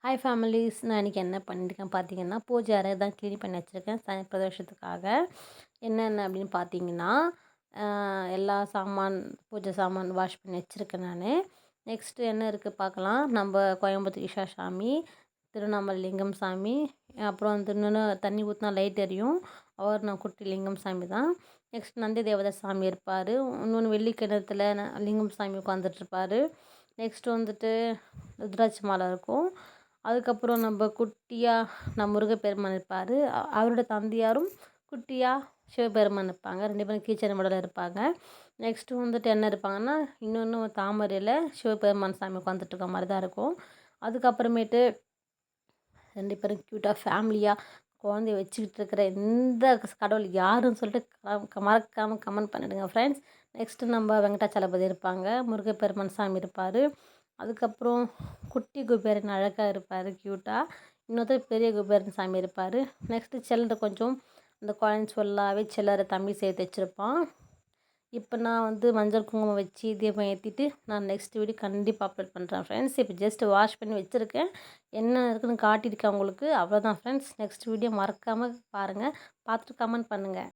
Hi families, நான் இன்றைக்கி என்ன பண்ணியிருக்கேன் பார்த்தீங்கன்னா, பூஜை அறை தான் க்ளீன் பண்ணி வச்சுருக்கேன் சனி பிரதோஷத்துக்காக. என்னென்ன அப்படின்னு பார்த்தீங்கன்னா, எல்லா சாமான் பூஜை சாமான் வாஷ் பண்ணி வச்சுருக்கேன் நான். நெக்ஸ்ட்டு என்ன இருக்குது பார்க்கலாம். நம்ம கோயம்புத்தூர் ஈஷா சாமி, திருவண்ணாமலை லிங்கம் சாமி, அப்புறம் வந்து இன்னொன்று தண்ணி ஊற்றினா லைட் எரியும், அவர் நான் குட்டி லிங்கம் சாமி தான். நெக்ஸ்ட் நந்தி தேவதை சாமி இருப்பார். இன்னொன்று வெள்ளி கிணத்துல லிங்கம் சாமி உட்காந்துட்ருப்பார். நெக்ஸ்ட்டு வந்துட்டு ருத்ராட்ச மாலை இருக்கும். அதுக்கப்புறம் நம்ம குட்டியாக முருகப்பெருமான் இருப்பார். அவரோட தந்தையாரும் குட்டியாக சிவபெருமான் இருப்பாங்க. 2 பேரும் கீச்சன மடலில் இருப்பாங்க. நெக்ஸ்ட்டு வந்துட்டு என்ன இருப்பாங்கன்னா, இன்னொன்று தாமரையில் சிவபெருமான் சாமி உட்காந்துட்ருக்க மாதிரி தான் இருக்கும். அதுக்கப்புறமேட்டு 2 பேரும் க்யூட்டாக ஃபேமிலியாக குழந்தைய வச்சுக்கிட்டு இருக்கிற இந்த கடவுள் யாருன்னு சொல்லிட்டு மறக்காமல் கமெண்ட் பண்ணிவிடுங்க ஃப்ரெண்ட்ஸ். நெக்ஸ்ட்டு நம்ம வெங்கடாச்சலபதி இருப்பாங்க. முருகப்பெருமான் சாமி இருப்பார். அதுக்கப்புறம் குட்டி குபேரன் அழகாக இருப்பார் க்யூட்டாக. இன்னொருத்தர் பெரிய குபேரன் சாமி இருப்பார். நெக்ஸ்ட்டு சில்லறை கொஞ்சம் அந்த காயின்ஸ் ஃபுல்லாகவே சில்லறை தம்பி சேர்த்து வச்சுருப்பான். இப்போ நான் வந்து மஞ்சள் குங்குமம் வச்சு தீபம் ஏற்றிட்டு நான் நெக்ஸ்ட் வீடியோ கண்டிப்பாக அப்லோட் பண்ணுறேன் ஃப்ரெண்ட்ஸ். இப்போ ஜஸ்ட் வாஷ் பண்ணி வச்சுருக்கேன். என்ன இருக்குதுன்னு காட்டியிருக்கேன் உங்களுக்கு. அவ்வளோதான் ஃப்ரெண்ட்ஸ். நெக்ஸ்ட் வீடியோ மறக்காமல் பாருங்கள். பார்த்துட்டு கமெண்ட் பண்ணுங்கள்.